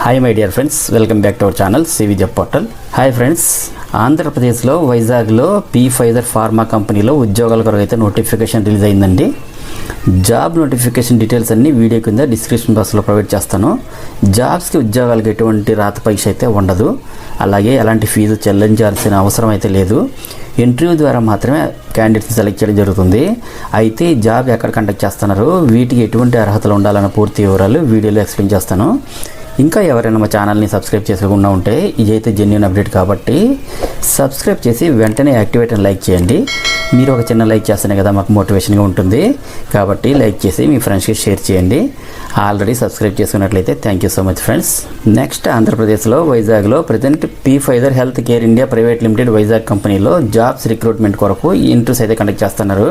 Hi my dear friends, welcome back to our channel CV job portal. Hi friends, ఆంధ్రప్రదేశ్లో వైజాగ్లో Pfizer pharma కంపెనీలో ఉద్యోగాల కొరకు అయితే నోటిఫికేషన్ రిలీజ్ అయిందండి. జాబ్ నోటిఫికేషన్ డీటెయిల్స్ అన్ని వీడియో కింద డిస్క్రిప్షన్ బాక్స్లో ప్రొవైడ్ చేస్తాను. జాబ్స్కి ఉద్యోగాలకు ఎటువంటి రాత పరీక్ష అయితే ఉండదు, అలాగే ఎలాంటి ఫీజు చెల్లించాల్సిన అవసరం అయితే లేదు. ఇంటర్వ్యూ ద్వారా మాత్రమే క్యాండిడేట్స్ని సెలెక్ట్ చేయడం జరుగుతుంది. అయితే జాబ్ ఎక్కడ కండక్ట్ చేస్తున్నారు, వీటికి ఎటువంటి అర్హతలు ఉండాలన్న పూర్తి వివరాలు వీడియోలో ఎక్స్ప్లెయిన్ చేస్తాను. ఇంకా ఎవరైనా మా ఛానల్ని సబ్స్క్రైబ్ చేసుకోకుండా ఉంటే ఇదైతే జెన్యూన్ అప్డేట్ కాబట్టి సబ్స్క్రైబ్ చేసి వెంటనే యాక్టివేట్ అని లైక్ చేయండి. మీరు ఒక చిన్న లైక్ చేస్తేనే కదా మాకు మోటివేషన్గా ఉంటుంది, కాబట్టి లైక్ చేసి మీ ఫ్రెండ్స్కి షేర్ చేయండి. ఆల్రెడీ సబ్స్క్రైబ్ చేసుకున్నట్లయితే thank you so much friends. Next, ఆంధ్రప్రదేశ్లో వైజాగ్లో present Pfizer health care India private limited Vizag కంపెనీలో జాబ్స్ రిక్రూట్మెంట్ కొరకు ఇంటర్వ్యూస్ అయితే కండక్ట్ చేస్తున్నారు.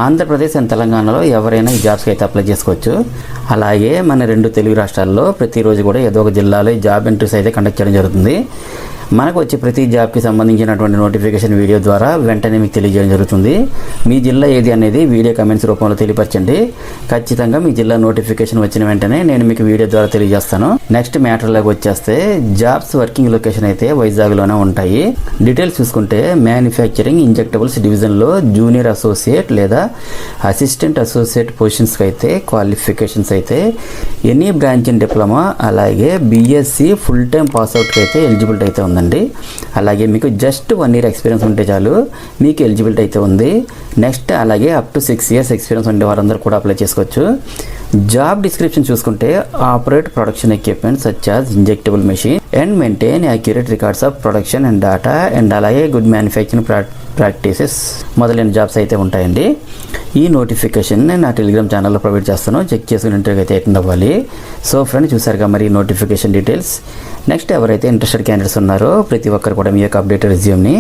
ఆంధ్రప్రదేశ్ అండ్ తెలంగాణలో ఎవరైనా ఈ జాబ్స్కి అయితే అప్లై చేసుకోవచ్చు. అలాగే మన 2 తెలుగు రాష్ట్రాల్లో ప్రతిరోజు కూడా ఏదో ఒక జిల్లాలో ఈ జాబ్ ఇంటర్వ్యూస్ అయితే కండక్ట్ చేయడం జరుగుతుంది. మనకు వచ్చే ప్రతి జాబ్కి సంబంధించినటువంటి నోటిఫికేషన్ వీడియో ద్వారా వెంటనే మీకు తెలియజేయడం జరుగుతుంది. మీ జిల్లా ఏది అనేది వీడియో కమెంట్స్ రూపంలో తెలియపరచండి. ఖచ్చితంగా మీ జిల్లా నోటిఫికేషన్ వచ్చిన వెంటనే నేను మీకు వీడియో ద్వారా తెలియజేస్తాను. నెక్స్ట్ మ్యాటర్లోకి వచ్చేస్తే, జాబ్స్ వర్కింగ్ లొకేషన్ అయితే వైజాగ్లోనే ఉంటాయి. డీటెయిల్స్ చూసుకుంటే, మ్యానుఫ్యాక్చరింగ్ ఇంజెక్టబుల్స్ డివిజన్లో జూనియర్ అసోసియేట్ లేదా అసిస్టెంట్ అసోసియేట్ పొజిషన్స్కి అయితే క్వాలిఫికేషన్స్ అయితే ఎనీ బ్రాంచ్ ఇన్ డిప్లొమా, అలాగే బీఎస్సీ ఫుల్ టైం పాస్అవుట్కి అయితే ఎలిజిబిలిటీ అయితే ఉంది. అలాగే మీకు జస్ట్ 1 year ఎక్స్పీరియన్స్ ఉంటే చాలు, మీకు ఎలిజిబిలిటీ అయితే ఉంది. నెక్స్ట్, అలాగే అప్ టు 6 years ఎక్స్పీరియన్స్ ఉండే వారందరూ కూడా అప్లై చేసుకోవచ్చు. జాబ్ డిస్క్రిప్షన్ చూసుకుంటే, operate production equipment such as injectable machine and maintain accurate records of production and data and అలాగే గుడ్ మ్యానుఫ్యాక్చరింగ్ ప్రాక్టీసెస్ మొదలైన జాబ్స్ అయితే ఉంటాయండి. ఈ నోటిఫికేషన్ నా టెలిగ్రామ్ ఛానల్లో ప్రొవైడ్ చేస్తాను, చెక్ చేసుకుని ఇంటర్వ్యూ అయితే అటెండ్ అవ్వాలి. సో ఫ్రెండ్స్, చూసారుగా మరి నోటిఫికేషన్ డీటెయిల్స్. నెక్స్ట్, ఎవరైతే ఇంట్రెస్టెడ్ క్యాండిడేట్స్ ఉన్నారో ప్రతి ఒక్కరు కూడా మీ యొక్క అప్డేటెడ్ రెజ్యూమ్ని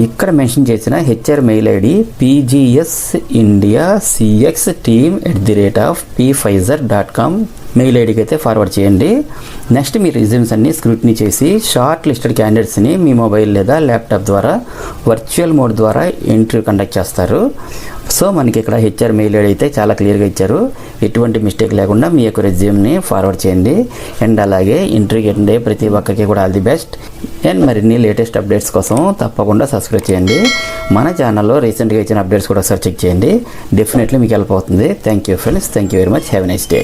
ఇక్కడ మెన్షన్ చేసిన HR mail ID pgsindiacxteam@pfizer.com mail ఐడికి అయితే ఫార్వర్డ్ చేయండి. నెక్స్ట్, మీ రెజ్యూమ్స్ అన్ని స్క్రూటినీ చేసి షార్ట్ లిస్టెడ్ క్యాండిడేట్స్ని మీ మొబైల్ లేదా ల్యాప్టాప్ ద్వారా వర్చువల్ మోడ్ ద్వారా ఇంటర్వ్యూ కండక్ట్ చేస్తారు. సో మనకి ఇక్కడ హెచ్ఆర్ మెయిల్ ఐడి అయితే చాలా క్లియర్గా ఇచ్చారు. ఎటువంటి మిస్టేక్ లేకుండా మీ యొక్క రెజ్యూమ్ని ఫార్వర్డ్ చేయండి. అండ్ అలాగే ఇంటర్వ్యూకి అటెండ్ అయ్యే ప్రతి ఒక్కరికి కూడా ఆల్ ది బెస్ట్. అండ్ మరిన్ని లేటెస్ట్ అప్డేట్స్ కోసం తప్పకుండా సబ్స్క్రైబ్ చేయండి. మన ఛానల్లో రీసెంట్గా ఇచ్చిన అప్డేట్స్ కూడా ఒకసారి చెక్ చేయండి. డెఫినెట్లీ మీకు హెల్ప్ అవుతుంది. Thank you friends, thank you very much. Have a nice day.